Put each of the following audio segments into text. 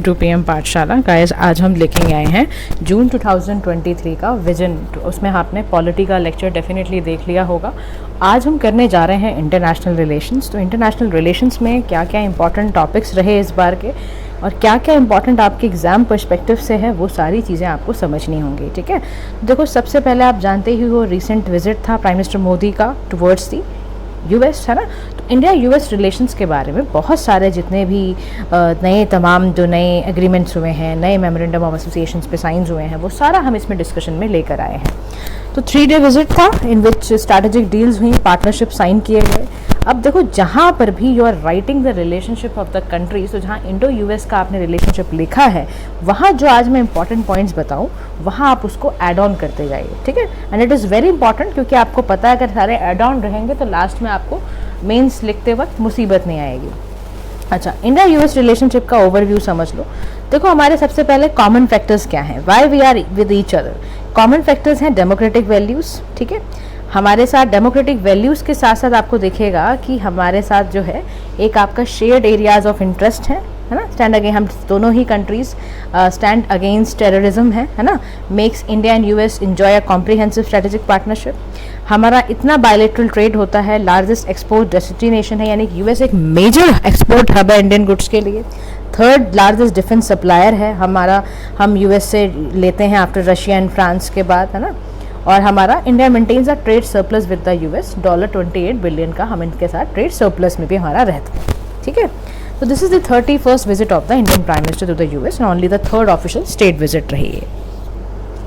2 PM पाठशाला guys, आज हम लेके आए हैं जून 2023 का विजन। उसमें आपने पॉलिटी का लेक्चर डेफिनेटली देख लिया होगा। आज हम करने जा रहे हैं इंटरनेशनल रिलेशंस। तो इंटरनेशनल रिलेशंस में क्या क्या इंपॉर्टेंट टॉपिक्स रहे इस बार के और क्या क्या इंपॉर्टेंट आपके एग्जाम पर्सपेक्टिव से है, वो सारी चीज़ें आपको समझनी होंगी। ठीक है, देखो सबसे पहले आप जानते ही हो रिसेंट विजिट था प्राइम मिनिस्टर मोदी का टुवर्ड्स दी यूएस, है ना। तो इंडिया यूएस रिलेशंस के बारे में बहुत सारे जितने भी नए तमाम जो नए एग्रीमेंट्स हुए हैं, नए मेमोरेंडम ऑफ एसोसिएशंस पे साइंस हुए हैं, वो सारा हम इसमें डिस्कशन में लेकर आए हैं। तो 3 डे विजिट था इन विच स्ट्रैटेजिक डील्स हुई, पार्टनरशिप साइन किए गए। अब देखो जहाँ पर भी you are writing the relationship of the countries, तो जहाँ इंडो यूएस का आपने रिलेशनशिप लिखा है, वहाँ जो आज मैं इंपॉर्टेंट पॉइंट्स बताऊँ वहाँ आप उसको ऐड ऑन करते जाइए। ठीक है, and it is very important, क्योंकि आपको पता है अगर सारे ऐड ऑन रहेंगे तो लास्ट में आपको मेंस लिखते वक्त मुसीबत नहीं आएगी। अच्छा, इंडिया यूएस रिलेशनशिप का ओवरव्यू समझ लो। देखो हमारे सबसे पहले कॉमन फैक्टर्स क्या हैं, why we are with each other. Common factors हैं डेमोक्रेटिक वैल्यूज़। ठीक है, हमारे साथ डेमोक्रेटिक वैल्यूज़ के साथ साथ आपको दिखेगा कि हमारे साथ जो है एक आपका शेयर्ड एरियाज ऑफ इंटरेस्ट है ना। स्टैंड अगेंस्ट, हम दोनों ही कंट्रीज स्टैंड अगेंस्ट टेररिज्म है ना। Makes India and US enjoy a comprehensive strategic partnership. हमारा इतना बायलैटरल ट्रेड होता है, लार्जेस्ट एक्सपोर्ट डेस्टिनेशन है, यानी कि यूएस एक मेजर एक्सपोर्ट हब है इंडियन गुड्स के लिए। 3rd लार्जेस्ट डिफेंस सप्लायर है हमारा, हम यूएस से लेते हैं आफ्टर रशिया एंड फ्रांस के बाद, है ना। और हमारा India maintains a trade surplus with the US, $28 billion का हम इनके साथ ट्रेड सरप्लस में भी हमारा रहता है। ठीक है, तो this is the 31st visit of the Indian prime minister to the US and only the 3rd official state visit रही है।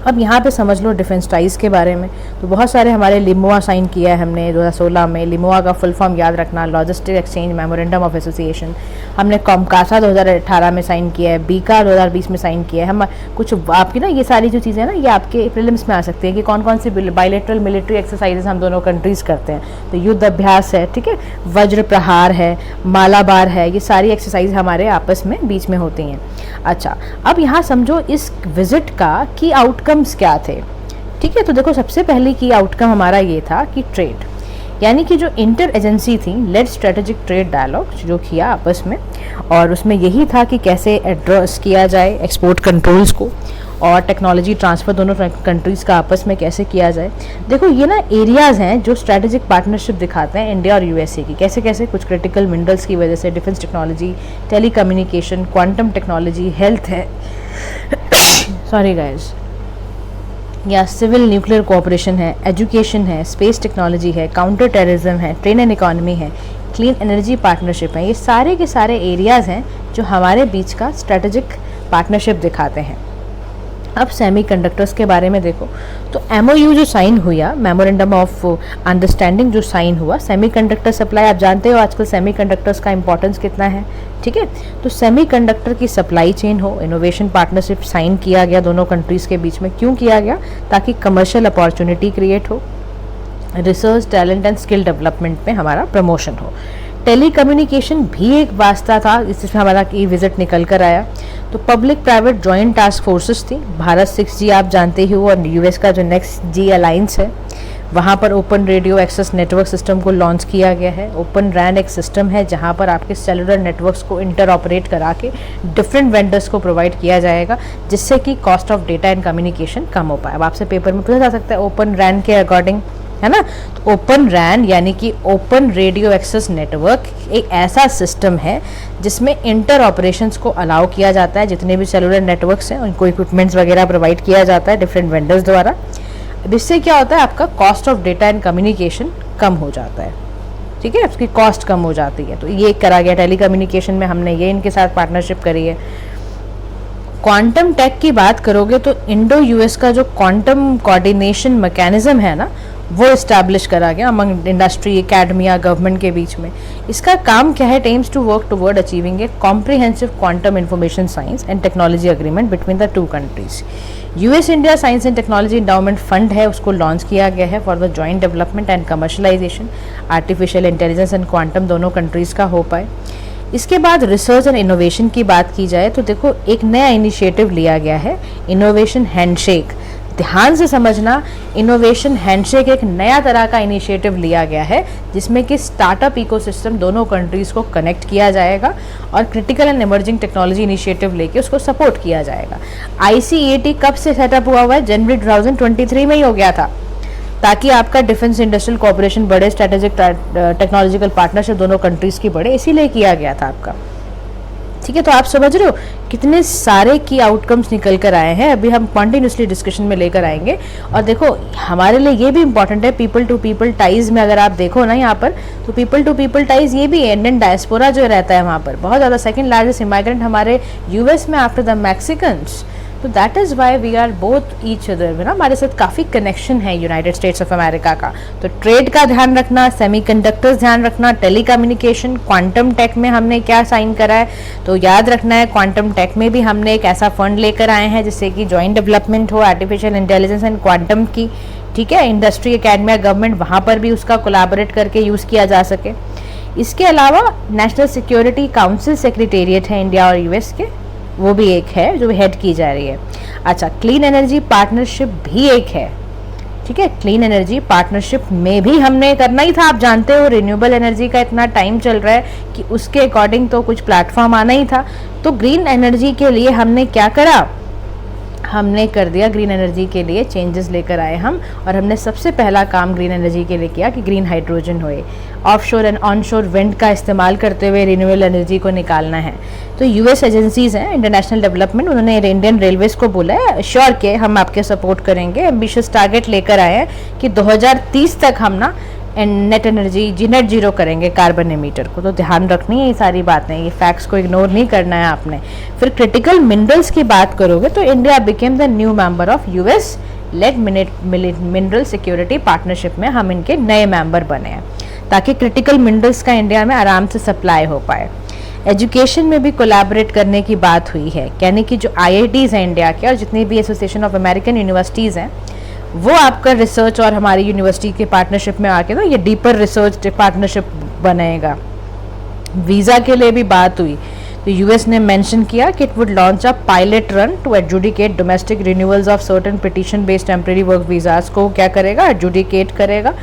अब यहाँ पे समझ लो डिफेंस टाइज के बारे में, तो बहुत सारे हमारे लिमोआ साइन किया है हमने 2016 में। लिमोआ का फुल फॉर्म याद रखना, logistic exchange memorandum of association. हमने कॉमकासा 2018 में साइन किया है, बीका 2020 में साइन किया है। हम कुछ आपकी ना ये सारी जो चीज़ें ना ये आपके प्रीलिम्स में आ सकती है कि कौन कौन सी बायलैटरल मिलिट्री एक्सरसाइजेस हम दोनों कंट्रीज करते हैं। तो युद्ध अभ्यास है, ठीक है, वज्र प्रहार है, मालाबार है, ये सारी एक्सरसाइज हमारे आपस में बीच में होती हैं। अच्छा, अब यहाँ समझो इस विजिट का की आउटकम्स क्या थे। ठीक है, तो देखो सबसे पहले की आउटकम हमारा ये था कि ट्रेड, यानी कि जो इंटर एजेंसी थी लेड स्ट्रेटेजिक ट्रेड डायलॉग जो किया आपस में, और उसमें यही था कि कैसे एड्रेस किया जाए एक्सपोर्ट कंट्रोल्स को और टेक्नोलॉजी ट्रांसफ़र दोनों कंट्रीज़ का आपस में कैसे किया जाए। देखो ये ना एरियाज़ हैं जो स्ट्रैटेजिक पार्टनरशिप दिखाते हैं इंडिया और यूएसए की, कैसे कैसे कुछ क्रिटिकल मिनरल्स की वजह से, defence technology, telecommunication, quantum technology, health है सॉरी गाइज, या सिविल न्यूक्लियर कोऑपरेशन है, एजुकेशन है, स्पेस टेक्नोलॉजी है, काउंटर टेररिज्म है, ट्रेड एंड इकोनॉमी है, क्लीन एनर्जी पार्टनरशिप है। ये सारे के सारे एरियाज़ हैं जो हमारे बीच का स्ट्रेटेजिक पार्टनरशिप दिखाते हैं। अब सेमीकंडक्टर्स के बारे में देखो, तो एमओयू जो साइन हुआ, मेमोरेंडम ऑफ अंडरस्टैंडिंग जो साइन हुआ, सेमीकंडक्टर सप्लाई, आप जानते हो आजकल सेमीकंडक्टर्स का इंपॉर्टेंस कितना है। ठीक है, तो सेमीकंडक्टर की सप्लाई चेन हो, इनोवेशन पार्टनरशिप साइन किया गया दोनों कंट्रीज़ के बीच में। क्यों किया गया? ताकि कमर्शियल अपॉर्चुनिटी क्रिएट हो, research, talent and skill development में हमारा प्रमोशन हो। टेलीकम्युनिकेशन भी एक वास्ता था, इसमें हमारा ई विजिट निकल कर आया। तो public private joint task forces थी, भारत 6G आप जानते ही हो, और यूएस का जो नेक्स्ट जी अलायंस है, वहाँ पर open radio access network system को लॉन्च किया गया है। ओपन रैन एक सिस्टम है जहाँ पर आपके सेलुलर नेटवर्क्स को इंटर ऑपरेट करा के डिफरेंट वेंडर्स को प्रोवाइड किया जाएगा, जिससे कि cost of data and communication कम हो पाए। अब आपसे पेपर में पूछा जा सकता है ओपन रैन के अकॉर्डिंग, है ना। तो ओपन रैन यानी कि ओपन रेडियो एक्सेस नेटवर्क एक ऐसा सिस्टम है जिसमें इंटर ऑपरेशंस को अलाउ किया जाता है, जितने भी सेलुलर नेटवर्क्स हैं उनको इक्विपमेंट्स वगैरह प्रोवाइड किया जाता है डिफरेंट वेंडर्स द्वारा। इससे क्या होता है, आपका cost of data and communication कम हो जाता है। ठीक है, उसकी कॉस्ट कम हो जाती है। तो ये करा गया। टेलीकम्युनिकेशन में हमने ये इनके साथ पार्टनरशिप करी है। क्वांटम टेक की बात करोगे तो इंडो यूएस का जो क्वांटम कोऑर्डिनेशन मैकेनिज्म है ना, वो इस्टेब्लिश करा गया अमंग इंडस्ट्री, एकेडमिया, गवर्नमेंट के बीच में। इसका काम क्या है? Aims to work toward achieving a comprehensive quantum information science and technology agreement between the 2 countries. US India science and technology endowment fund है, उसको लॉन्च किया गया है for the joint development and commercialisation, artificial intelligence and quantum दोनों countries का हो पाए। इसके बाद रिसर्च एंड इनोवेशन की बात की जाए तो देखो एक नया इनिशिएटिव लिया गया है, इनोवेशन हैंडशेक, ध्यान से समझना, इनोवेशन हैंडशेक एक नया तरह का इनिशिएटिव लिया गया है जिसमें कि स्टार्टअप इकोसिस्टम दोनों कंट्रीज़ को कनेक्ट किया जाएगा और critical and emerging technology initiative लेके उसको सपोर्ट किया जाएगा। ICEAT कब से सेटअप हुआ है? जनवरी 2023 में ही हो गया था, ताकि आपका डिफेंस इंडस्ट्रियल कोऑपरेशन बढ़े, स्ट्रेटेजिक टेक्नोलॉजिकल पार्टनरशिप दोनों कंट्रीज़ की बढ़े, इसीलिए किया गया था आपका। ठीक है, तो आप समझ रहे हो कितने सारे की आउटकम्स निकल कर आए हैं। अभी हम कॉन्टिन्यूसली डिस्कशन में लेकर आएंगे। और देखो हमारे लिए ये भी इंपॉर्टेंट है, पीपल टू पीपल टाइज में अगर आप देखो ना यहाँ पर, तो पीपल टू पीपल टाइज ये भी है। इंडियन डायस्पोरा जो रहता है वहाँ पर बहुत ज़्यादा, सेकंड लार्जेस्ट इमाइग्रेंट हमारे US में आफ्टर द मैक्सिकन्स। तो that is why we are both each other, ना हमारे साथ काफ़ी कनेक्शन है यूनाइटेड स्टेट्स ऑफ अमेरिका का। तो ट्रेड का ध्यान रखना, सेमीकंडक्टर्स ध्यान रखना, टेलीकम्युनिकेशन, क्वांटम टेक में हमने क्या साइन करा है तो याद रखना है। क्वांटम टेक में भी हमने एक ऐसा फंड लेकर आए हैं जिससे कि जॉइंट डेवलपमेंट हो आर्टिफिशियल इंटेलिजेंस एंड क्वांटम की। ठीक है, इंडस्ट्री, एकेडमिया, गवर्नमेंट वहाँ पर भी उसका कोलैबोरेट करके यूज़ किया जा सके। इसके अलावा नेशनल सिक्योरिटी काउंसिल सेक्रेटेरिएट है इंडिया और US के, वो भी एक है जो हेड की जा रही है। अच्छा, क्लीन एनर्जी पार्टनरशिप भी एक है। ठीक है, क्लीन एनर्जी पार्टनरशिप में भी हमने करना ही था। आप जानते हो रिन्यूएबल एनर्जी का इतना टाइम चल रहा है कि उसके अकॉर्डिंग तो कुछ प्लेटफॉर्म आना ही था। तो ग्रीन एनर्जी के लिए हमने क्या करा, हमने कर दिया ग्रीन एनर्जी के लिए चेंजेस लेकर आए हम। और हमने सबसे पहला काम ग्रीन एनर्जी के लिए किया कि ग्रीन हाइड्रोजन होए, ऑफशोर एंड ऑनशोर विंड का इस्तेमाल करते हुए रिन्यूएबल एनर्जी को निकालना है। तो US एजेंसीज हैं इंटरनेशनल डेवलपमेंट, उन्होंने इंडियन रेलवेज को बोला है श्योर के हम आपके सपोर्ट करेंगे। एम्बिशियस टारगेट लेकर आए हैं कि 2030 तक हम ना नेट एनर्जी नेट जीरो करेंगे कार्बन एमीटर को। तो ध्यान रखनी है ये सारी बातें, ये फैक्ट्स को इग्नोर नहीं करना है आपने। फिर क्रिटिकल मिनरल्स की बात करोगे तो India became the new member of US led mineral security partnership में हम इनके नए मेंबर बने हैं ताकि क्रिटिकल मिनरल्स का इंडिया में आराम से सप्लाई हो पाए। एजुकेशन में भी कोलैबोरेट करने की बात हुई है, यानी कि जो IITs हैं इंडिया के और जितनी भी एसोसिएशन ऑफ अमेरिकन यूनिवर्सिटीज़ हैं वो आपका रिसर्च और हमारी यूनिवर्सिटी के पार्टनरशिप में आके ना ये डीपर रिसर्च पार्टनरशिप बनेगा। वीज़ा के लिए भी बात हुई तो US ने मेंशन किया कि it would launch a pilot run to adjudicate domestic renewals of certain petition based temporary work visas को क्या करेगा, एडजुडिकेट करेगा।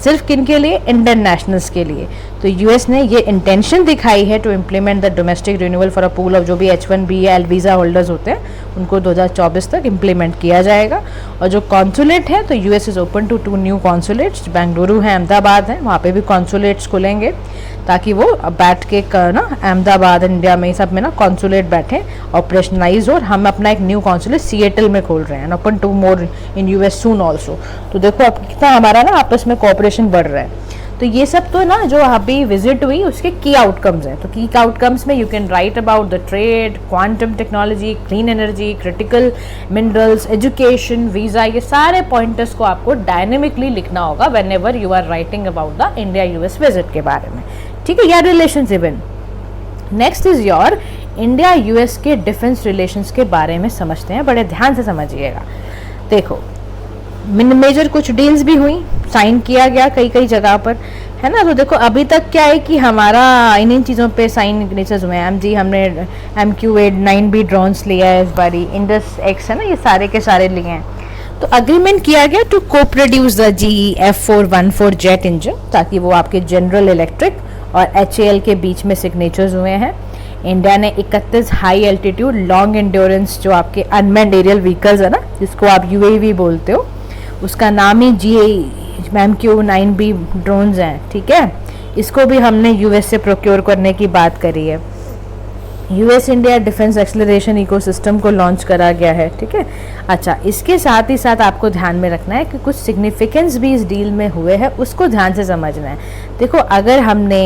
सिर्फ किन के लिए? इंडियन नेशनल्स के लिए। तो US ने ये इंटेंशन दिखाई है to implement the domestic renewal for a pool of जो भी H1B या वीज़ा होल्डर्स होते हैं उनको 2024 तक इम्प्लीमेंट किया जाएगा। और जो कॉन्सुलेट है तो US is open to 2 new consulates, Bengaluru है, अहमदाबाद है, वहाँ पे भी कॉन्सुलेट्स खुलेंगे ताकि वो बैठ के ना अहमदाबाद इंडिया में सब में ना कॉन्सुलेट बैठे ऑपरेशनलाइज हो। और हम अपना एक न्यू कॉन्सुलेट सिएटल में खोल रहे हैं, open to more in US soon also. तो देखो अब कितना हमारा ना आपस में कोऑपरेशन बढ़ रहा है। तो ये सब तो ना जो अभी विजिट हुई उसके की आउटकम्स हैं। तो की आउटकम्स में you can write about the trade, quantum technology, clean energy, critical minerals, education, visa, ये सारे पॉइंटर्स को आपको डायनेमिकली लिखना होगा whenever you are writing about the India US visit के बारे में। ठीक है, या relations even. Next is your India US के डिफेंस रिलेशंस के बारे में समझते हैं, बड़े ध्यान से समझिएगा। देखो मेजर कुछ डील्स भी हुई, साइन किया गया कई जगह पर, है ना। तो देखो अभी तक क्या है कि हमारा इन चीज़ों पे साइन सिग्नेचर्स हुए हैं। हमने MQ-9B ड्रोन्स लिया है इस बारी, इंडस एक्स है ना, ये सारे के सारे लिए हैं। तो अग्रीमेंट किया गया टू को produce the GE F414 jet engine, ताकि वो आपके जनरल इलेक्ट्रिक और HAL के बीच में सिग्नेचर्स हुए हैं। इंडिया ने 31 हाई एल्टीट्यूड लॉन्ग एंड्योरेंस जो आपके अनमैन्ड एरियल व्हीकल्स है ना, जिसको आप UAV बोलते हो, उसका नाम ही MQ-9B ड्रोन्स हैं। ठीक है, इसको भी हमने US से प्रोक्योर करने की बात करी है। US India defence acceleration ecosystem को लॉन्च करा गया है। ठीक है, अच्छा, इसके साथ ही साथ आपको ध्यान में रखना है कि कुछ सिग्निफिकेंस भी इस डील में हुए हैं, उसको ध्यान से समझना है। देखो अगर हमने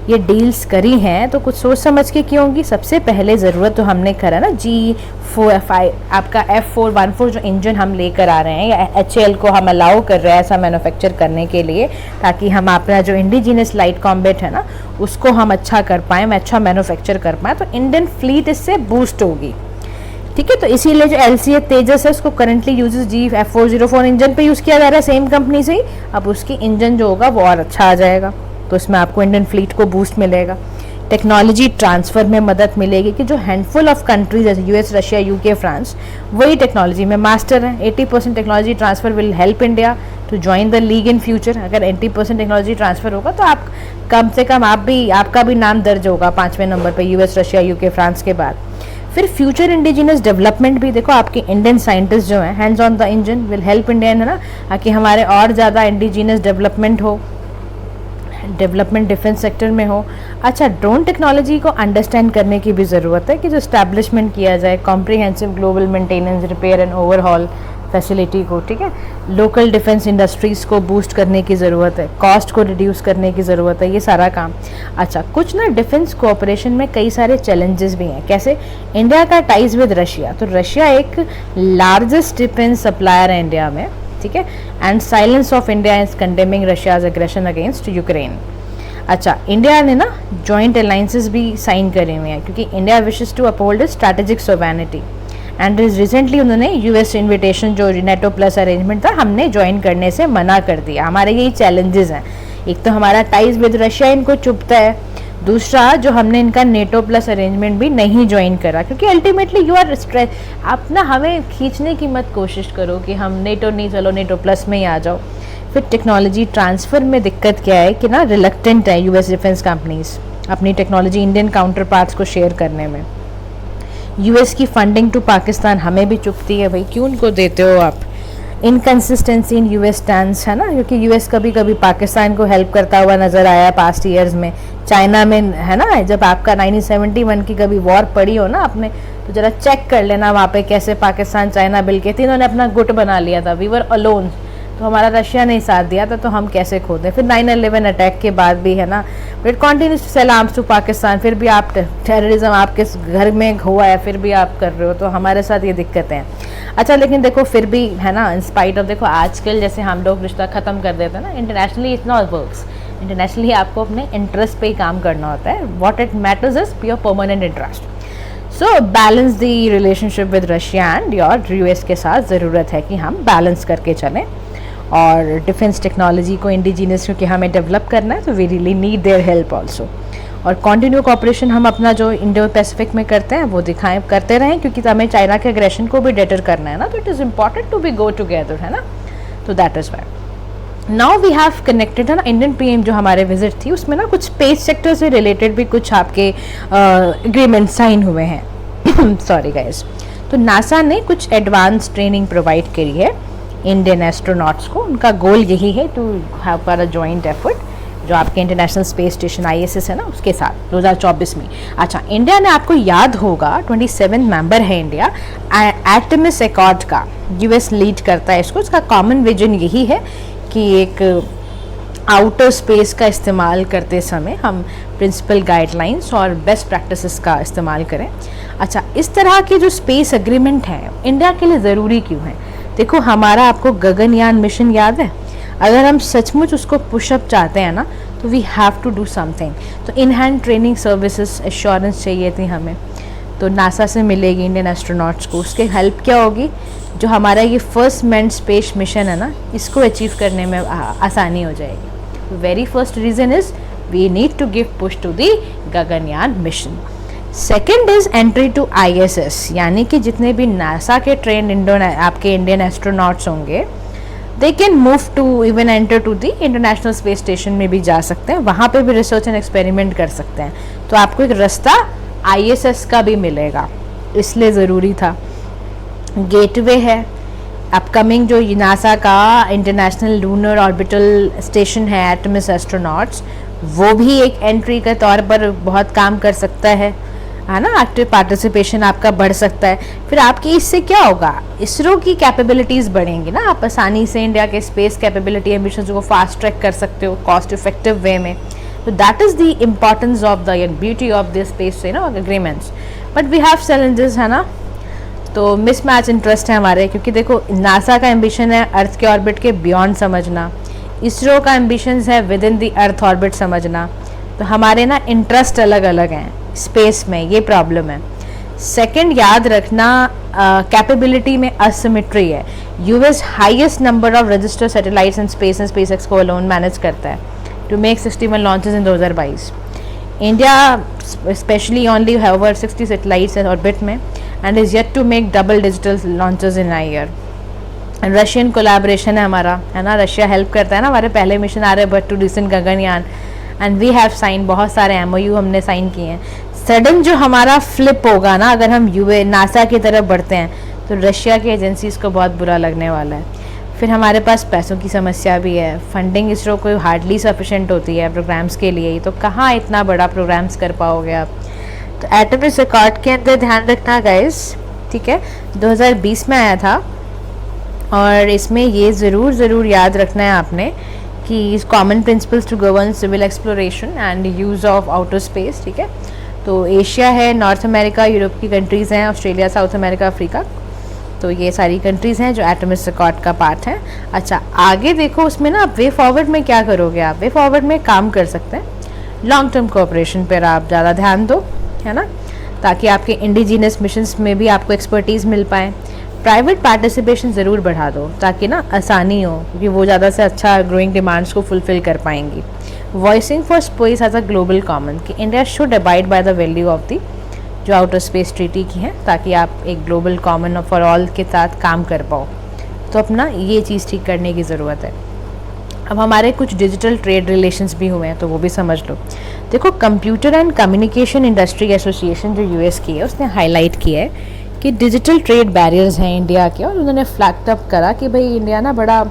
ये डील्स करी हैं तो कुछ सोच समझ के क्यों होंगी। सबसे पहले ज़रूरत तो हमने करा ना GE आपका F414 जो इंजन हम लेकर आ रहे हैं, या HAL को हम अलाउ कर रहे हैं ऐसा मैन्युफैक्चर करने के लिए, ताकि हम अपना जो इंडिजिनस लाइट कॉम्बैट है ना उसको हम अच्छा कर पाएँ, अच्छा मैन्युफैक्चर कर पाएँ, तो इंडियन फ्लीट इससे बूस्ट होगी। ठीक है, तो इसीलिए जो LCA तेजस है उसको currently uses GE F404 engine पे यूज़ किया जा रहा है, सेम कंपनी से ही। अब उसकी इंजन जो होगा वो और अच्छा आ जाएगा, तो इसमें आपको इंडियन फ्लीट को बूस्ट मिलेगा। टेक्नोलॉजी ट्रांसफ़र में मदद मिलेगी कि जो हैंडफुल ऑफ कंट्रीज जैसे यूएस, रशिया, यूके, फ्रांस वही टेक्नोलॉजी में मास्टर हैं। 80% technology transfer will help India to join the league in future. अगर 80% टेक्नोलॉजी ट्रांसफ़र होगा तो आप कम से कम आपका भी नाम दर्ज होगा 5वें नंबर पर यूएस, रशिया, यूके, फ्रांस के बाद। फिर फ्यूचर इंडिजिनस डेवलपमेंट भी देखो, आपके इंडियन साइंटिस्ट जो हैं hands on the engine will help India, है ना, ताकि हमारे और ज़्यादा इंडिजिनस डेवलपमेंट हो, डेवलपमेंट डिफेंस सेक्टर में हो। अच्छा, ड्रोन टेक्नोलॉजी को अंडरस्टैंड करने की भी ज़रूरत है कि जो इस्टेब्लिशमेंट किया जाए comprehensive global maintenance, repair and overhaul facility को, ठीक है। लोकल डिफेंस इंडस्ट्रीज़ को बूस्ट करने की ज़रूरत है, कॉस्ट को रिड्यूस करने की ज़रूरत है, ये सारा काम। अच्छा, कुछ ना डिफेंस कोऑपरेशन में कई सारे चैलेंजेस भी हैं। कैसे? इंडिया का टाइज विद रशिया, तो रशिया एक लार्जेस्ट डिफेंस सप्लायर है इंडिया में, ठीक है। And silence of India is condemning Russia's aggression against Ukraine. अच्छा, इंडिया ने ना जॉइंट अलाइंसेस भी साइन करे हुए हैं क्योंकि India wishes to uphold strategic sovereignty and recently उन्होंने यूएस इन्विटेशन जो नेटो प्लस अरेंजमेंट था हमने ज्वाइन करने से मना कर दिया। हमारे यही चैलेंजेस हैं, एक तो हमारा टाइज विद रशिया इनको चुभता है, दूसरा जो हमने इनका नेटो प्लस अरेंजमेंट भी नहीं ज्वाइन करा क्योंकि अल्टीमेटली यू आर स्ट्रेस। आप ना हमें खींचने की मत कोशिश करो कि हम नेटो नहीं, चलो नेटो प्लस में ही आ जाओ। फिर टेक्नोलॉजी ट्रांसफ़र में दिक्कत क्या है कि ना रिलक्टेंट है यूएस डिफेंस कंपनीज अपनी टेक्नोलॉजी इंडियन काउंटर पार्ट्स को शेयर करने में। यूएस की फंडिंग टू पाकिस्तान हमें भी चुभती है, भाई क्यों उनको देते हो आप। इनकन्सिस्टेंसी इन यूएस स्टैंड्स, है ना, क्योंकि यूएस कभी कभी पाकिस्तान को हेल्प करता हुआ नज़र आया पास्ट ईयर्स में। चाइना में, है ना, जब आपका 1971 की कभी वॉर पड़ी हो ना आपने, तो ज़रा चेक कर लेना वहाँ पे कैसे पाकिस्तान, चाइना मिल के तीनों ने अपना गुट बना लिया था। वी वर अलोन, तो हमारा रशिया ने साथ दिया था, तो हम कैसे खो दें। फिर 9/11 अटैक के बाद भी, है ना, it continues to sell arms to Pakistan, फिर भी आप टेररिज्म आपके घर में हुआ है, फिर भी आप कर रहे हो, तो हमारे साथ ये दिक्कतें हैं। अच्छा, लेकिन देखो फिर भी, है ना, इन स्पाइट ऑफ, देखो आजकल जैसे हम लोग रिश्ता ख़त्म कर देते हैं ना, internationally it's not works. Internationally आपको अपने इंटरेस्ट पे ही काम करना होता है। What it matters is your permanent interest. So balance the relationship with Russia and your US के साथ ज़रूरत है कि हम बैलेंस करके चलें। और डिफेंस टेक्नोलॉजी को इंडिजीनियस क्योंकि हमें डेवलप करना है, तो we really need their help also. और कॉन्टिन्यू कोऑपरेशन हम अपना जो इंडो पैसिफिक में करते हैं वो दिखाएं, करते रहें, क्योंकि हमें चाइना के एग्रेशन को भी डेटर करना है ना, तो it is important to be go together, है ना। तो that is why now we have connected, है ना, इंडियन पीएम जो हमारे विजिट थी उसमें ना कुछ स्पेस सेक्टर से रिलेटेड भी कुछ आपके एग्रीमेंट साइन हुए हैं। Sorry guys. तो नासा ने कुछ एडवांस ट्रेनिंग प्रोवाइड करी है इंडियन एस्ट्रोनॉट्स को। उनका गोल यही है टू हैव पर अ जॉइंट एफर्ट जो आपके इंटरनेशनल स्पेस स्टेशन ISS है ना उसके साथ 2024 में। अच्छा, इंडिया ने, आपको याद होगा 27 मेंबर है इंडिया आर्टेमिस एकॉर्ड का, यूएस लीड करता है इसको। इसका कॉमन विजन यही है कि एक आउटर स्पेस का इस्तेमाल करते समय हम प्रिंसिपल गाइडलाइंस और बेस्ट प्रैक्टिसेस का इस्तेमाल करें। अच्छा, इस तरह के जो स्पेस एग्रीमेंट हैं इंडिया के लिए ज़रूरी क्यों हैं? देखो, हमारा आपको गगनयान मिशन याद है, अगर हम सचमुच उसको पुशअप चाहते हैं ना, तो we have to do something. तो in hand training services assurance चाहिए थी हमें, तो नासा से मिलेगी इंडियन एस्ट्रोनॉट्स को। उसके हेल्प क्या होगी, जो हमारा ये फर्स्ट मैन्ड स्पेस मिशन है ना, इसको अचीव करने में आसानी हो जाएगी। Very first reason is we need to give push to the Gaganyaan mission. Second is entry to ISS, यानी कि जितने भी नासा के ट्रेंड आपके इंडियन एस्ट्रोनॉट्स होंगे, they can move to even enter to the international space station में भी जा सकते हैं, वहाँ पे भी रिसर्च एंड एक्सपेरिमेंट कर सकते हैं। तो आपको एक रास्ता ISS का भी मिलेगा, इसलिए ज़रूरी था। गेटवे है अपकमिंग जो नासा का इंटरनेशनल लूनर ऑर्बिटल स्टेशन है आर्टेमिस एस्ट्रोनॉट्स, वो भी एक एंट्री के तौर पर बहुत काम कर सकता है ना। एक्टिव पार्टिसिपेशन आपका बढ़ सकता है। फिर आपकी इससे क्या होगा, इसरो की कैपेबिलिटीज़ बढ़ेंगी ना, आप आसानी से इंडिया के स्पेस कैपेबिलिटी एम्बिशंस को फास्ट ट्रैक कर सकते हो कॉस्ट इफेक्टिव वे में। तो that is the importance of the beauty of this space agreements. But we have challenges, है ना, तो मिसमैच इंटरेस्ट है हमारे, क्योंकि देखो नासा का एम्बिशन है अर्थ के ऑर्बिट के बियॉन्ड समझना, इसरो का एम्बिशंस है with in the earth orbit समझना। तो हमारे ना इंटरेस्ट अलग अलग हैं स्पेस में, ये प्रॉब्लम है। सेकंड, याद रखना कैपेबिलिटी में असिमेट्री है। US highest number of registered satellites in space and SpaceX को अलोन मैनेज करता है to make 61 launches in 2022। India specially only have over 60 satellites orbit में and is yet to make double digital launches in a year. Russian collaboration है हमारा, है ना, Russia help करता है ना, हमारे पहले mission Aryabhata to recent Gaganyaan, and we have sign बहुत सारे MOU हमने साइन किए हैं। सडन जो हमारा फ्लिप होगा ना, अगर हम नासा की तरफ बढ़ते हैं तो रशिया की एजेंसीज को बहुत बुरा लगने वाला है। फिर हमारे पास पैसों की समस्या भी है, फंडिंग इसरो को हार्डली सफिशेंट होती है प्रोग्राम्स के लिए ही, तो कहाँ इतना बड़ा प्रोग्राम्स कर पाओगे आप। तो एटमिस्ट रिकॉर्ड के अंदर ध्यान रखना गाइस, ठीक है, 2020 में आया था, और इसमें ये ज़रूर याद रखना है आपने कि common principles to govern civil exploration and use of outer space, ठीक है। तो एशिया है, नॉर्थ अमेरिका, यूरोप की कंट्रीज़ हैं, ऑस्ट्रेलिया, साउथ अमेरिका, अफ्रीका, तो ये सारी कंट्रीज़ हैं जो एटमिस्ट रिकॉर्ड का पार्ट है। अच्छा, आगे देखो उसमें ना वे फॉरवर्ड में क्या करोगे आप, वे फॉरवर्ड में काम कर सकते हैं लॉन्ग टर्म कोऑपरेशन पर आप ज़्यादा ध्यान दो, है ना, ताकि आपके इंडिजीनियस मिशंस में भी आपको एक्सपर्टीज़ मिल पाए। प्राइवेट पार्टिसिपेशन ज़रूर बढ़ा दो ताकि ना आसानी हो, क्योंकि वो ज़्यादा से अच्छा ग्रोइंग डिमांड्स को फुलफ़िल कर पाएंगी। Voicing for space as a global common, कि India should abide by the value of the जो आउटर स्पेस ट्रीटी की है, ताकि आप एक ग्लोबल कॉमन फॉर ऑल के साथ काम कर पाओ। तो अपना ये चीज़ ठीक करने की ज़रूरत है। अब हमारे कुछ डिजिटल ट्रेड रिलेशंस भी हुए हैं, तो वो भी समझ लो। देखो, computer and communication industry association जो US की है, उसने हाईलाइट किया है कि डिजिटल ट्रेड बैरियर्स हैं इंडिया के, और उन्होंने फ्लैग अप करा कि भाई इंडिया ना बड़ा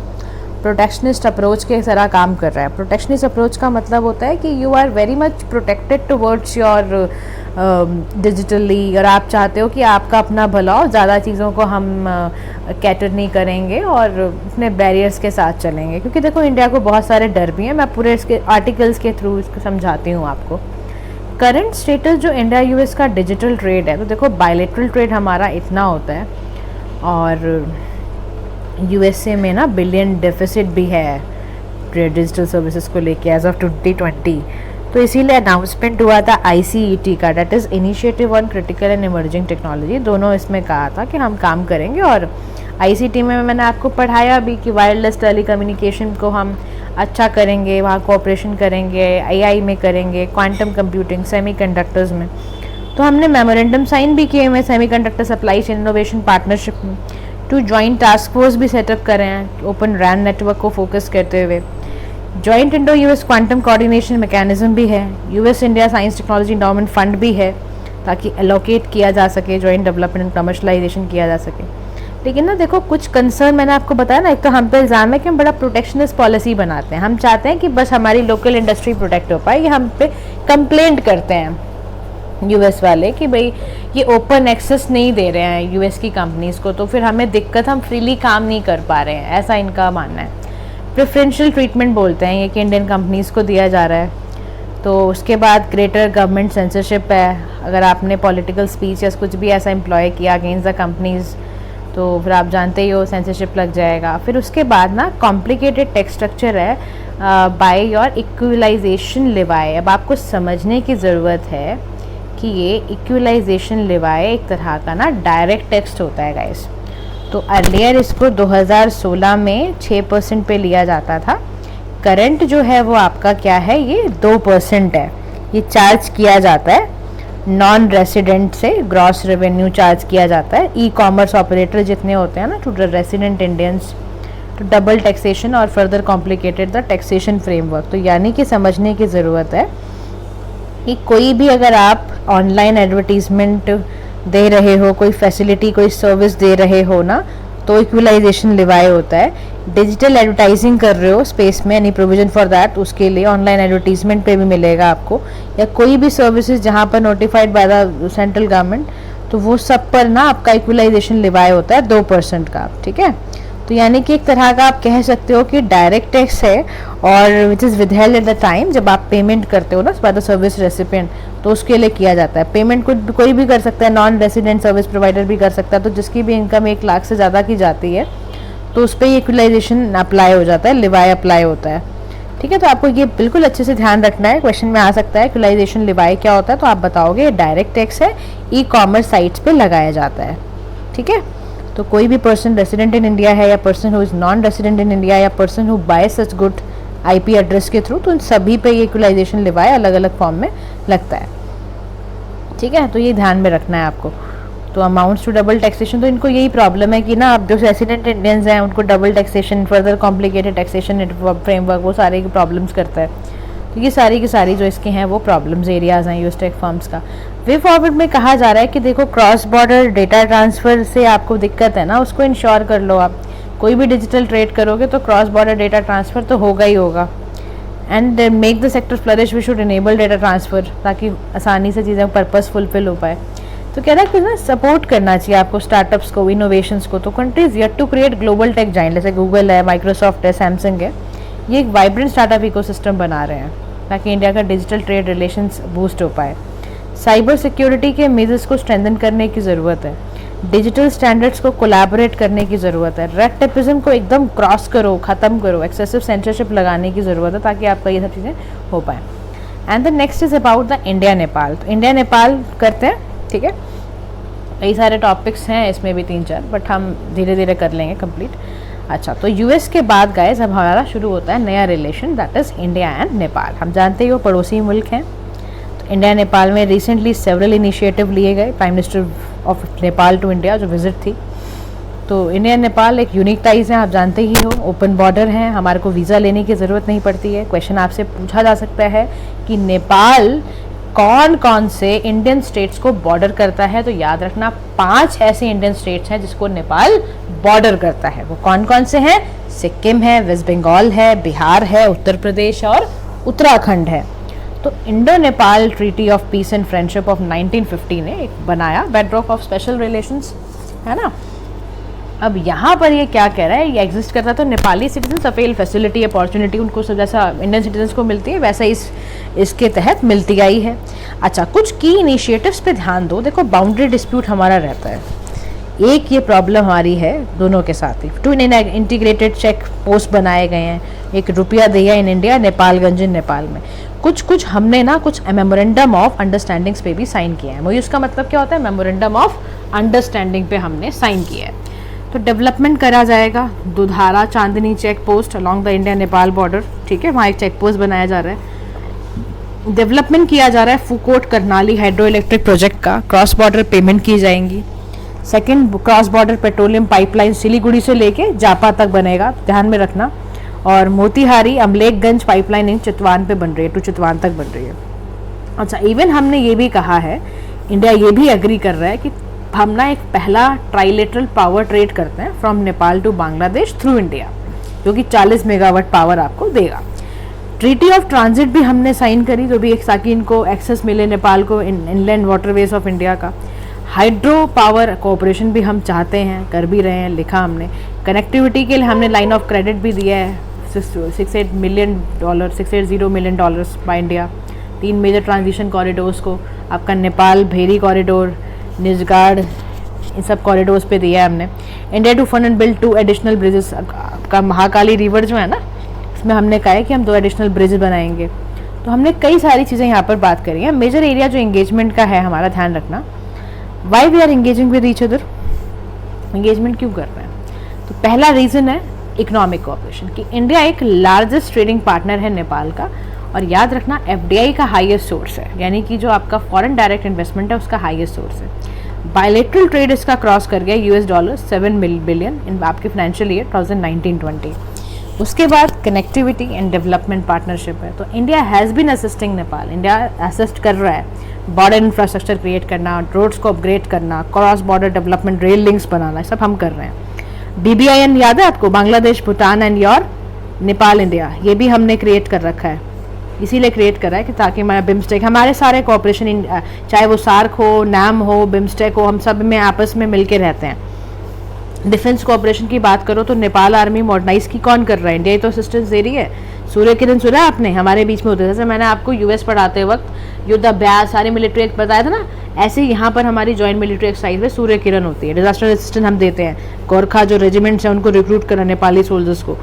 प्रोटेक्शनिस्ट अप्रोच के तरह काम कर रहा है। प्रोटेक्शनिस्ट अप्रोच का मतलब होता है कि you are very much protected towards your digitally, और आप चाहते हो कि आपका अपना भला हो, ज़्यादा चीज़ों को हम कैटर नहीं करेंगे और अपने बैरियर्स के साथ चलेंगे। क्योंकि देखो, इंडिया को बहुत सारे डर भी हैं, मैं पूरे इसके आर्टिकल्स के थ्रू इसको समझाती हूँ आपको। करंट स्टेटस जो इंडिया US का डिजिटल ट्रेड है, तो देखो बायलैटरल ट्रेड हमारा इतना होता है, और USA में ना बिलियन डेफिसिट भी है डिजिटल सर्विसेज को लेके एज ऑफ 2020। तो इसीलिए अनाउंसमेंट हुआ था ICET का, that is initiative on critical and emerging technology, दोनों इसमें कहा था कि हम काम करेंगे। और ICT में मैंने आपको पढ़ाया भी कि वायरलेस टेलीकम्युनिकेशन को हम अच्छा करेंगे, वहाँ कोऑपरेशन करेंगे, AI में करेंगे, क्वांटम कंप्यूटिंग, सेमीकंडक्टर्स में। तो हमने मेमोरेंडम साइन भी किए हुए semiconductor supply chain innovation partnership में। 2 जॉइंट टास्क फोर्स भी सेटअप कर रहे हैं ओपन रैन नेटवर्क को फोकस करते हुए। Joint Indo US quantum coordination mechanism भी है। US India science technology endowment fund भी है, ताकि एलोकेट किया जा सके, जॉइंट डेवलपमेंट एंड कमर्शलाइजेशन किया जा सके। लेकिन ना देखो, कुछ कंसर्न मैंने आपको बताया ना, एक तो हम पे इल्ज़ाम है कि हम बड़ा प्रोटेक्शनिस्ट पॉलिसी बनाते हैं, हम चाहते हैं कि बस हमारी लोकल इंडस्ट्री प्रोटेक्ट हो पाए, ये हम पे कंप्लेंट करते हैं US वाले कि भाई ये ओपन एक्सेस नहीं दे रहे हैं US की कंपनीज़ को, तो फिर हमें दिक्कत, हम फ्रीली काम नहीं कर पा रहे हैं, ऐसा इनका मानना है। प्रेफरेंशियल ट्रीटमेंट बोलते हैं ये कि इंडियन कंपनीज़ को दिया जा रहा है। तो उसके बाद ग्रेटर गवर्नमेंट सेंसरशिप है, अगर आपने पॉलिटिकल स्पीच या कुछ भी ऐसा एम्प्लॉय किया अगेंस्ट द कंपनीज़, तो फिर आप जानते ही हो सेंसरशिप लग जाएगा। फिर उसके बाद ना कॉम्प्लिकेटेड टैक्स स्ट्रक्चर है बाय योर इक्वलाइजेशन लेवाई। अब आपको समझने की ज़रूरत है कि ये इक्वलाइजेशन लेवाई एक तरह का ना डायरेक्ट टैक्स होता है गाइस। तो अर्लियर इसको 2016 में 6% पे लिया जाता था, करंट जो है वो आपका क्या है, ये 2% है। ये चार्ज किया जाता है नॉन रेसिडेंट से, ग्रॉस रेवेन्यू चार्ज किया जाता है। ई कॉमर्स ऑपरेटर जितने होते हैं ना, टू द रेसिडेंट इंडियंस, तो डबल टैक्सेशन और further complicated the taxation framework. तो यानी कि समझने की ज़रूरत है कि कोई भी अगर आप ऑनलाइन एडवर्टीजमेंट दे रहे हो, कोई फैसिलिटी, कोई सर्विस दे रहे हो ना, तो इक्वलाइजेशन लिवाई होता है। डिजिटल एडवर्टाइजिंग कर रहे हो स्पेस में, एनी प्रोविजन फॉर दैट, उसके लिए ऑनलाइन एडवर्टीजमेंट पे भी मिलेगा आपको, या कोई भी सर्विसेज जहाँ पर notified by the central government, तो वो सब पर ना आपका इक्वलाइजेशन लिवाई होता है 2% का, ठीक है। तो यानी कि एक तरह का आप कह सकते हो कि डायरेक्ट टैक्स है, और which is withheld at the time जब आप पेमेंट करते हो ना बाय द सर्विस रेसिपिएंट, तो उसके लिए किया जाता है। पेमेंट कोई भी कर सकता है, नॉन रेसिडेंट सर्विस प्रोवाइडर भी कर सकता है। तो जिसकी भी इनकम 1 लाख से ज़्यादा की जाती है, तो उस पर इक्वलाइजेशन अप्लाई हो जाता है, लिवाई अप्लाई होता है, ठीक है। तो आपको ये बिल्कुल अच्छे से ध्यान रखना है, क्वेश्चन में आ सकता है इक्वलाइजेशन लिवाई क्या होता है, तो आप बताओगे ये डायरेक्ट टैक्स है, ई कॉमर्स साइट्स पे लगाया जाता है, ठीक है। तो कोई भी पर्सन रेसिडेंट इन इंडिया है, या person who is non resident in India, या person who by such good IP address के थ्रू, तो इन सभी पे ये इक्वलाइजेशन लिवाए अलग अलग फॉर्म में लगता है, ठीक है। तो ये ध्यान में रखना है आपको। तो अमाउंट्स टू डबल टैक्सेशन, तो इनको यही प्रॉब्लम है कि ना अब जो रेसिडेंट इंडियंस हैं उनको double taxation, further complicated taxation framework वो सारे की प्रॉब्लम्स करता है। तो ये सारी की सारी जो इसके हैं वो प्रॉब्लम्स एरियाज़ हैं यूएस टैक्स फर्म्स का। वे फॉरवर्ड में कहा जा रहा है कि देखो क्रॉस बॉर्डर डेटा ट्रांसफ़र से आपको दिक्कत है ना, उसको इंश्योर कर लो। आप कोई भी डिजिटल ट्रेड करोगे तो क्रॉस बॉर्डर डेटा ट्रांसफ़र तो होगा ही होगा। And make the sector flourish, we should enable data transfer, ताकि आसानी से चीज़ें पर्पस फुलफिल हो पाए। तो कह रहा है कि ना सपोर्ट करना चाहिए आपको स्टार्टअप्स को, इनोवेशंस को। तो countries yet to create global tech giant, जैसे गूगल है, माइक्रोसॉफ्ट है, सैमसंग है, ये एक वाइब्रेंट स्टार्टअप इकोसिस्टम बना रहे हैं ताकि इंडिया का डिजिटल ट्रेड रिलेशंस बूस्ट हो पाए। साइबर सिक्योरिटी के मेजर्स को स्ट्रेंथन करने की ज़रूरत है, डिजिटल स्टैंडर्ड्स को कोलैबोरेट करने की ज़रूरत है, रेड टेपिज्म को एकदम क्रॉस करो, ख़त्म करो, एक्सेसिव सेंसरशिप लगाने की ज़रूरत है ताकि आपका ये सब चीज़ें हो पाएँ। And the next is about the India Nepal. तो इंडिया नेपाल करते हैं, ठीक है। कई सारे टॉपिक्स हैं इसमें भी 3-4, बट हम धीरे धीरे कर लेंगे कंप्लीट। अच्छा, तो यूएस के बाद गाइस अब हमारा शुरू होता है नया relation, that is India and Nepal. हम जानते ही वो पड़ोसी मुल्क हैं। तो इंडिया नेपाल में रिसेंटली सेवरल इनिशिएटिव लिए गए, prime minister of Nepal to India जो विजिट थी। तो इंडिया नेपाल एक यूनिक टाइज है, आप जानते ही हो, ओपन बॉर्डर है, हमारे को वीज़ा लेने की ज़रूरत नहीं पड़ती है। क्वेश्चन आपसे पूछा जा सकता है कि नेपाल कौन कौन से इंडियन स्टेट्स को बॉर्डर करता है। तो याद रखना 5 ऐसे इंडियन स्टेट्स हैं जिसको नेपाल बॉर्डर करता है। वो कौन कौन से हैं? सिक्किम है, वेस्ट बंगाल है, बिहार है, उत्तर प्रदेश और उत्तराखंड है। तो Indo Nepal treaty of peace and friendship of 1950 ने एक बनाया, बेडरॉक ऑफ स्पेशल रिलेशंस, है ना। अब यहाँ पर ये क्या कह रहा है, ये एग्जिस्ट करता है तो नेपाली सिटीजन अपेल फैसिलिटी, अपॉर्चुनिटी उनको सब जैसा इंडियन सिटीजन्स को मिलती है वैसा इसके तहत मिलती आई है। अच्छा, कुछ की इनिशिएटिव्स पे ध्यान दो। देखो बाउंड्री डिस्प्यूट हमारा रहता है, एक ये प्रॉब्लम हमारी है दोनों के साथ ही। 2 इंटीग्रेटेड चेक पोस्ट बनाए गए हैं, एक रुपया दिया इन इंडिया, नेपालगंज इन नेपाल में। कुछ हमने ना कुछ मेमोरेंडम ऑफ अंडरस्टैंडिंग्स पे भी साइन किया है। वही उसका मतलब क्या होता है, मेमोरेंडम ऑफ अंडरस्टैंडिंग पे हमने साइन किया है। तो डेवलपमेंट करा जाएगा Dodhara Chandani check post along the India Nepal border, ठीक है, वहाँ एक चेक पोस्ट बनाया जा रहा है। डेवलपमेंट किया जा रहा है फूकोट करनाली हाइड्रो इलेक्ट्रिक प्रोजेक्ट का, क्रॉस बॉर्डर पेमेंट की जाएंगी। Second, cross border petroleum pipeline Siliguri से लेके जापा तक बनेगा, ध्यान में रखना। और मोतीहारी अमलेखगंज पाइपलाइन इन चितवान पे बन रही है, टू चितवान तक बन रही है। अच्छा, इवन हमने ये भी कहा है, इंडिया ये भी एग्री कर रहा है कि हम ना एक पहला ट्राइलेटरल पावर ट्रेड करते हैं from Nepal to Bangladesh through India, जो कि 40 मेगावाट पावर आपको देगा। ट्रीटी ऑफ ट्रांजिट भी हमने साइन करी, जो भी एक ताकि इनको एक्सेस मिले नेपाल को इनलैंड वाटरवेज ऑफ इंडिया का। हाइड्रो पावर कोऑपरेशन भी हम चाहते हैं, कर भी रहे हैं, लिखा हमने। कनेक्टिविटी के लिए हमने लाइन ऑफ क्रेडिट भी दिया है, $680 million by India. 3 major transition corridors को, आपका नेपाल भेरी कॉरिडोर, निजगाड़, इन सब कॉरिडोर्स पे दिया है हमने। India to fund and build 2 additional bridges का, महाकाली रिवर जो है ना, इसमें हमने कहा है कि हम 2 एडिशनल ब्रिज बनाएंगे। तो हमने कई सारी चीज़ें यहाँ पर बात करी है। मेजर एरिया जो एंगेजमेंट का है हमारा, ध्यान रखना, why we are engaging with each other, engagement क्यों कर रहे हैं। तो पहला रीज़न है इकोनॉमिक कोऑपरेशन, कि इंडिया एक लार्जेस्ट ट्रेडिंग पार्टनर है नेपाल का, और याद रखना FDI का हाईएस्ट सोर्स है, यानी कि जो आपका फॉरेन डायरेक्ट इन्वेस्टमेंट है उसका हाईएस्ट सोर्स है। बायलेटरल ट्रेड इसका क्रॉस कर गया $7 बिलियन इन आपके फाइनेंशियल ईयर 2019-20। उसके बाद कनेक्टिविटी एंड डेवलपमेंट पार्टनरशिप है। तो India has been assisting Nepal, India assist कर रहा है, बॉर्डर इंफ्रास्ट्रक्चर क्रिएट करना, रोड्स को अपग्रेड करना, cross border development, rail links बनाना, सब हम कर रहे हैं। BBIN याद है आपको, Bangladesh Bhutan and your Nepal India, ये भी हमने क्रिएट कर रखा है, इसीलिए क्रिएट करा है कि ताकि हमारा बिम्स्टेक, हमारे सारे कोऑपरेशन, चाहे वो सार्क हो, नैम हो, बिम्स्टेक हो, हम सब में आपस में मिलके रहते हैं। डिफेंस कोऑपरेशन की बात करो तो नेपाल आर्मी मॉडर्नाइज की कौन कर रहा है, इंडिया ही तो असिस्टेंस दे रही है। सूर्य किरण सुना आपने, हमारे बीच में होते हैं, जैसे मैंने आपको US पढ़ाते वक्त युद्धाभ्यास सारी मिलिट्री एक्ट बताया था ना, ऐसे ही यहाँ पर हमारी जॉइंट मिलिट्री एक्सरसाइज में सूर्य किरण होती है। डिजास्टर असिस्टेंस हम देते हैं, गोरखा जो रेजिमेंट्स हैं उनको रिक्रूट करना, नेपाली सोल्जर्स को।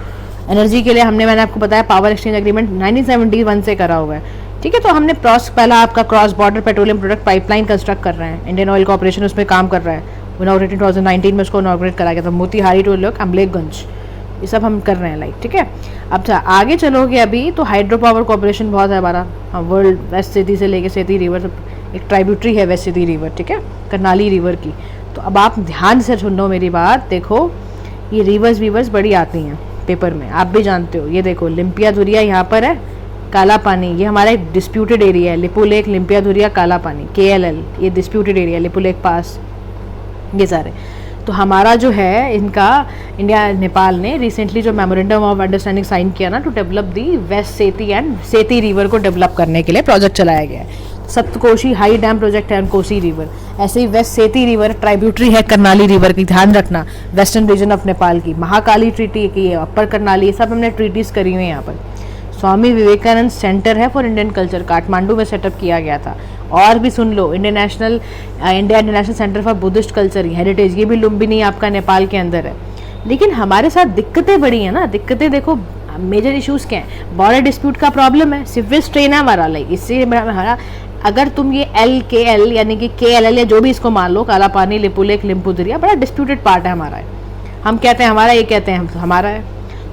एनर्जी के लिए हमने, मैंने आपको बताया, पावर एक्सचेंज एग्रीमेंट 1971 से करा हुआ है, ठीक है। तो हमने पहला आपका cross border petroleum product pipeline construct कर रहे हैं, इंडियन ऑयल कॉर्पोरेशन उसमें काम कर रहा है। इनॉग्रेटेड 2019 में उसको इनॉग्रेट करा गया था, मोतीहारी टू लोग अमलेखगंज, ये सब हम कर रहे हैं लाइक, ठीक है। अब आगे चलोगे अभी तो हाइड्रो पावर कॉर्पोरेशन बहुत है हमारा, वर्ल्ड वेस्ट सेती से लेके सेती रिवर, एक ट्राइब्यूटरी है वेस्ट सेती रिवर, ठीक है, करनाली रिवर की। तो अब आप ध्यान से सुन लो मेरी बात, देखो ये रिवर्स वीवर्स बड़ी आती हैं पेपर में, आप भी जानते हो। ये देखो लिम्पियाधुरिया यहाँ पर है, काला पानी ये हमारा एक डिस्प्यूटेड एरिया है, लिपू लेक, लिम्पियाधुरिया, काला पानी, KLL ये डिस्प्यूटेड एरिया, लिपू लेक पास, ये सारे। तो हमारा जो है इनका इंडिया नेपाल ने रिसेंटली जो मेमोरेंडम ऑफ अंडरस्टैंडिंग साइन किया ना, टू डेवलप दी वेस्ट सेती एंड सेती रिवर को डेवलप करने के लिए प्रोजेक्ट चलाया गया है। सप्तकोशी हाई डैम प्रोजेक्ट है कोसी रिवर, ऐसे ही वेस्ट सेती रिवर ट्राइब्यूटरी है करनाली रिवर की, ध्यान रखना, वेस्टर्न रीजन ऑफ नेपाल की। महाकाली ट्रीटी की है, अपर करनाली, ये सब हमने ट्रीटीज करी हुई है यहाँ पर। स्वामी विवेकानंद सेंटर है फॉर इंडियन कल्चर, काठमांडू में सेटअप किया गया था। और भी सुन लो, India international centre for Buddhist culture heritage, ये भी लुम्बिनी आपका नेपाल के अंदर है। लेकिन हमारे साथ दिक्कतें बड़ी हैं ना, दिक्कतें देखो, मेजर इश्यूज क्या हैं, बॉर्डर डिस्प्यूट का प्रॉब्लम है, सीवेज ट्रेन है हमारा, लाइक इससे हमारा, अगर तुम ये LKL यानी कि KLL या जो भी इसको मान लो, काला पानी, लिपू लेक, लिम्पुदरिया, बड़ा डिस्प्यूटेड पार्ट है हमारा है। हम कहते हैं हमारा, ये कहते हैं हमारा है।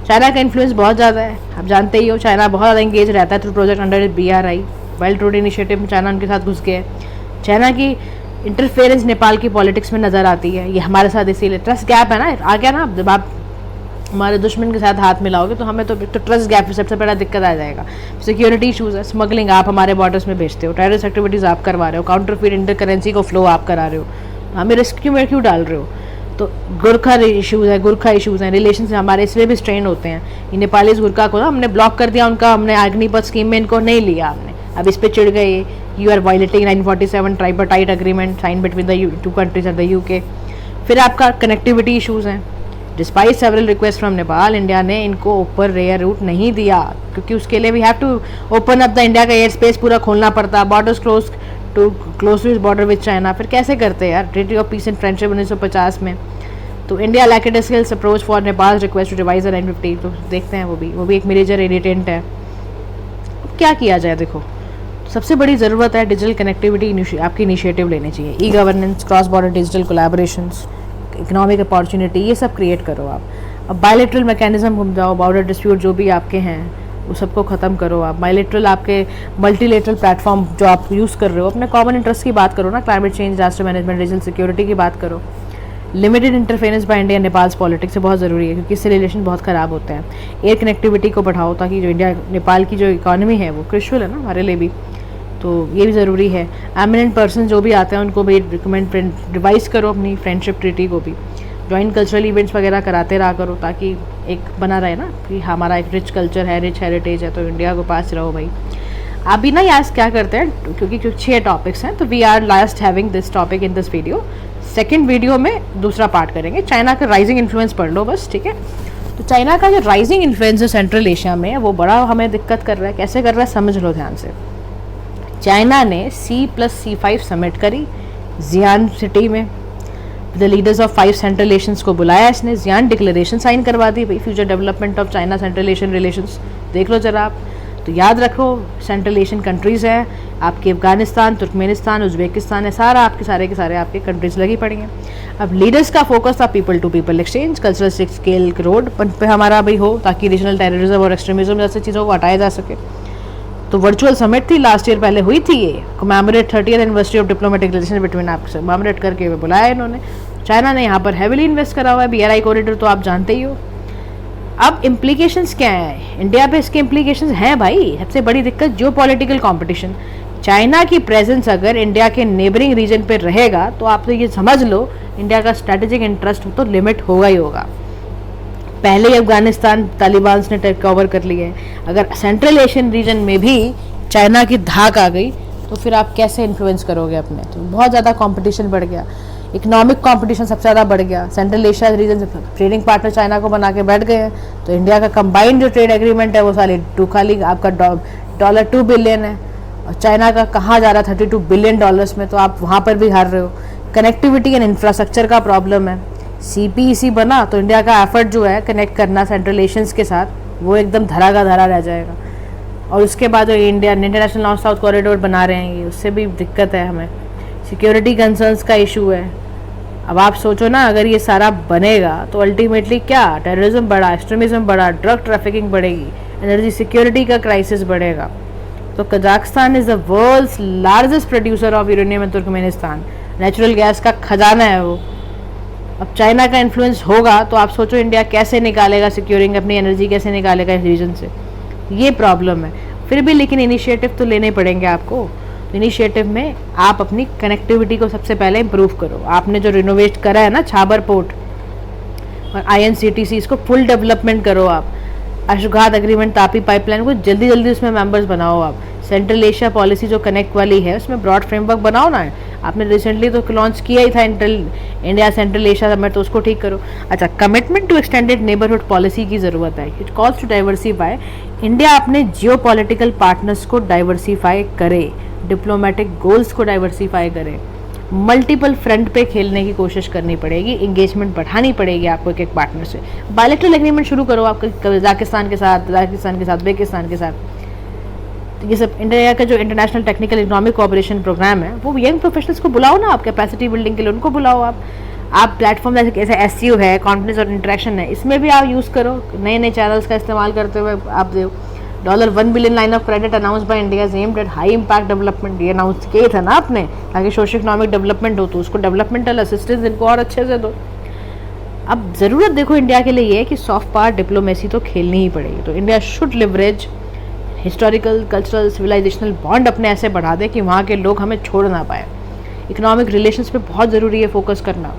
चाइना का इन्फ्लुएंस बहुत ज़्यादा है, आप जानते ही हो, चाइना बहुत ज़्यादा इंगेज रहता है through project under BRI, belt road initiative में चाइना उनके साथ घुस गया है। चाइना की इंटरफेरेंस नेपाल की पॉलिटिक्स में नज़र आती है, ये हमारे साथ इसीलिए ट्रस्ट गैप है ना, आ गया ना, जब आप हमारे दुश्मन के साथ हाथ मिलाओगे तो हमें तो ट्रस्ट गैप सबसे बड़ा दिक्कत आ जाएगा। सिक्योरिटी इशूज़ है, स्मगलिंग आप हमारे बॉर्डर्स में भेजते हो, टेररिस्ट एक्टिविटीज़ आप करवा रहे हो, काउंटरफीट इंटर करेंसी को फ्लो आप करा रहे हो, हमें रिस्क क्यों डाल रहे हो। तो गुरखा इशूज़ है, गुरखा इशूज़ हैं, रिलेशन से हमारे इसलिए भी स्ट्रेन होते हैं। ये नेपालीज गुरखा को ना हमने ब्लॉक कर दिया, उनका हमने अग्निपथ स्कीम में इनको नहीं लिया हमने, अब इस पर चिढ़ गए, you are violating 947 tripartite agreement sign between the 2 countries and the UK। फिर आपका कनेक्टिविटी इशूज़ हैं, despite several request from Nepal, India ने इनको ऊपर रेयर रूट नहीं दिया, क्योंकि उसके लिए we have to open up the India का एयर स्पेस पूरा खोलना पड़ता, borders close to border with China. फिर कैसे करते हैं यार, treaty of peace and friendship 1950 में। तो India lacked skills approach for Nepal request to revise 950, तो देखते हैं वो भी एक मेजर इरिटेंट है। क्या किया जाए, देखो सबसे बड़ी ज़रूरत है डिजिटल कनेक्टिविटी, आपकी इनिशिएटिव लेने चाहिए, e governance, cross border digital collaborations, economic opportunity, ये सब क्रिएट करो आप। अब बायलैटरल मैकेनिज्म घूम जाओ, बॉर्डर डिस्प्यूट जो भी आपके हैं वो सबको ख़त्म करो आप। बायलैटरल आपके मल्टीलेटरल प्लेटफॉर्म जो आप यूज़ कर रहे हो, अपने कॉमन इंटरेस्ट की बात करो ना, climate change, disaster management, regional security की बात करो। Limited interference by India Nepals politics से बहुत ज़रूरी है, क्योंकि इससे रिलेशन बहुत ख़राब होते हैं। एयर कनेक्टिविटी को बढ़ाओ, ताकि जो इंडिया नेपाल की जो इकॉनमी है वो क्रिशुअल है ना हमारे लिए भी, तो ये भी ज़रूरी है। एमिनेंट पर्सन जो भी आते हैं उनको भी रिकमेंड रिवाइज करो, अपनी फ्रेंडशिप ट्रीटी को भी, जॉइंट कल्चरल इवेंट्स वगैरह कराते रहा करो, ताकि एक बना रहे ना कि हमारा एक रिच कल्चर है, रिच हेरिटेज है, तो इंडिया को पास रहो भाई। अभी ना यार क्या करते हैं, क्योंकि 6 टॉपिक्स हैं, तो we are last having this topic in this video. Second video में दूसरा पार्ट करेंगे, चाइना का राइजिंग इन्फ्लुएंस पढ़ लो बस, ठीक है। तो चाइना का जो राइजिंग इन्फ्लुएंस है सेंट्रल एशिया में, वो बड़ा हमें दिक्कत कर रहा है। कैसे कर रहा है समझ लो ध्यान से। चाइना ने C+C5 समिट करी जियान सिटी में, the leaders of 5 central Asians को बुलाया इसने, जियान डिक्लेरेशन साइन करवा दी भाई, future development of China central Asian relations, देख लो जरा आप। तो याद रखो, सेंट्रल एशियन कंट्रीज़ हैं आपके, अफगानिस्तान, तुर्कमेनिस्तान, उज्बेकिस्तान है, सारा आपके सारे के सारे आपके कंट्रीज लगी पड़ी हैं। अब लीडर्स का फोकस था people to people exchange, cultural scale road पे हमारा भी हो, ताकि रीजनल टेररिज्म और एक्सट्रीमिज्म जैसे चीज़ों को हटाया जा सके। तो वर्चुअल समिट थी, लास्ट ईयर पहले हुई थी, ये commemorate 30th anniversary of diplomatic relation between, आपसे कमेमोरेट करके बुलाया इन्होंने। चाइना ने यहाँ पर हैविली इन्वेस्ट करा हुआ है, BRI कॉरिडोर तो आप जानते ही हो। अब इम्प्लीकेशंस क्या है इंडिया पे, इसके इम्प्लीकेशंस हैं भाई, सबसे बड़ी दिक्कत जियो पॉलिटिकल कॉम्पिटिशन। चाइना की प्रेजेंस अगर इंडिया के नेबरिंग रीजन पे रहेगा, तो आप तो ये समझ लो इंडिया का स्ट्रेटेजिक इंटरेस्ट तो लिमिट होगा ही होगा। पहले ही अफगानिस्तान तालिबान ने टेक ओवर कर लिए हैं, अगर सेंट्रल एशियन रीजन में भी चाइना की धाक आ गई, तो फिर आप कैसे इन्फ्लुएंस करोगे अपने। तो बहुत ज़्यादा कंपटीशन बढ़ गया, इकोनॉमिक कंपटीशन सबसे ज़्यादा बढ़ गया। सेंट्रल एशिया रीजन से ट्रेडिंग पार्टनर चाइना को बना के बैठ गए हैं, तो इंडिया का कंबाइंड जो ट्रेड एग्रीमेंट है वो खाली आपका $2 बिलियन है, और चाइना का कहाँ जा रहा है $32 बिलियन में, तो आप वहाँ पर भी हार रहे हो। कनेक्टिविटी एंड इंफ्रास्ट्रक्चर का प्रॉब्लम है। CPEC बना तो इंडिया का एफर्ट जो है कनेक्ट करना सेंट्रल एशियंस के साथ, वो एकदम धरा का धरा रह जाएगा। और उसके बाद जो India international north south corridor बना रहे हैं, ये उससे भी दिक्कत है हमें। सिक्योरिटी कंसर्न्स का इशू है, अब आप सोचो ना, अगर ये सारा बनेगा तो अल्टीमेटली क्या, टेररिज्म बढ़ा, एक्सट्रीमिज्म बढ़ा, ड्रग ट्रैफिकिंग बढ़ेगी, एनर्जी सिक्योरिटी का क्राइसिस बढ़ेगा। तो Kazakhstan is the world's largest producer of uranium in Turkmenistan, natural gas का खजाना है वो। अब चाइना का इन्फ्लुएंस होगा तो आप सोचो इंडिया कैसे निकालेगा, सिक्योरिंग अपनी एनर्जी कैसे निकालेगा इस रीजन से, ये प्रॉब्लम है। फिर भी लेकिन इनिशिएटिव तो लेने पड़ेंगे आपको। इनिशिएटिव में आप अपनी कनेक्टिविटी को सबसे पहले इम्प्रूव करो। आपने जो रिनोवेट करा है ना छाबर पोर्ट और INCTC, इसको फुल डेवलपमेंट करो आप। अशगात एग्रीमेंट, तापी पाइपलाइन को जल्दी जल्दी उसमें मेंबर्स बनाओ आप। सेंट्रल एशिया पॉलिसी जो कनेक्ट वाली है उसमें ब्रॉड फ्रेमवर्क बनाओ ना। आपने रिसेंटली तो लॉन्च किया ही था इंडिया सेंट्रल एशिया समिट, तो उसको ठीक करो। अच्छा, commitment to extended neighbourhood policy की ज़रूरत है। It calls to diversify. India अपने जियो पॉलिटिकल पार्टनर्स को डाइवर्सिफाई करे, डिप्लोमेटिक गोल्स को डाइवर्सिफाई करे, मल्टीपल फ्रंट पे खेलने की कोशिश करनी पड़ेगी, इंगेजमेंट बढ़ानी पड़ेगी आपको एक एक पार्टनर से। बायलैटरल एग्रीमेंट शुरू करो आप कजाकिस्तान के साथ, ताजिकिस्तान के साथ, उज़्बेकिस्तान के साथ। ये सब इंडिया का जो international technical economic cooperation programme है, वो यंग प्रोफेशनल्स को बुलाओ ना, आप कैपेसिटी बिल्डिंग के लिए उनको बुलाओ। आप प्लेटफॉर्म जैसे SCU है, कॉन्फिडेंस और इंटरेक्शन है, इसमें भी आप यूज़ करो। नए नए चैनल्स का इस्तेमाल करते हुए आप दो। $1 billion line of credit announce by India aimed at high impact development, ये अनाउंस किए थे ना आपने, ताकि सोशो इकोनॉमिक डेवलपमेंट हो, तो उसको डेवलपमेंटल असिस्टेंस इनको और अच्छे से दो। अब ज़रूरत देखो इंडिया के लिए ये है कि सॉफ्ट पावर डिप्लोमेसी तो खेलनी ही पड़ेगी। तो India should leverage historical, cultural, civilisational bond अपने ऐसे बढ़ा दे कि वहाँ के लोग हमें छोड़ ना पाए। इकोनॉमिक रिलेशंस पे बहुत ज़रूरी है फोकस करना।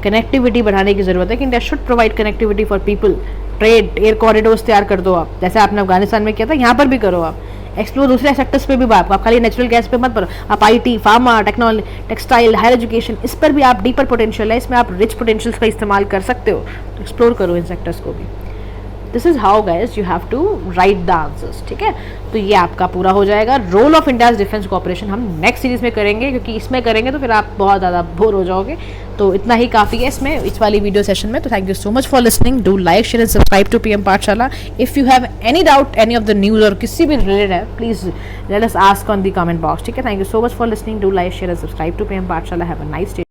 कनेक्टिविटी बढ़ाने की ज़रूरत है कि India should provide connectivity for people, trade, air corridors तैयार कर दो आप, जैसे आपने अफगानिस्तान में किया था, यहाँ पर भी करो आप। एक्सप्लोर दूसरे सेक्टर्स पे भी बात, आप खाली नेचुरल गैस पे मत पढ़ो, आप IT, pharma, technology, textile, higher education, इस पर भी आप डीपर पोटेंशियल है, इसमें आप रिच पोटेंशियल्स का इस्तेमाल कर सकते हो, तो एक्सप्लोर करो इन सेक्टर्स को भी। This is how guys you have to write the answers, ठीक है। तो ये आपका पूरा हो जाएगा। Role of India's defence cooperation हम नेक्स्ट सीरीज में करेंगे, क्योंकि इसमें करेंगे तो फिर आप बहुत ज़्यादा बोर हो जाओगे। तो इतना ही काफ़ी है इसमें, इस वाली वीडियो सेशन में। तो thank you so much for listening. Do like, share and subscribe to PM Pathshala. If you have any doubt, any of the news और किसी भी रिलेटेड है, please let us ask on the comment box, ठीक है। Thank you so much for listening. Do like, share and subscribe to PM Pathshala. Have a nice day.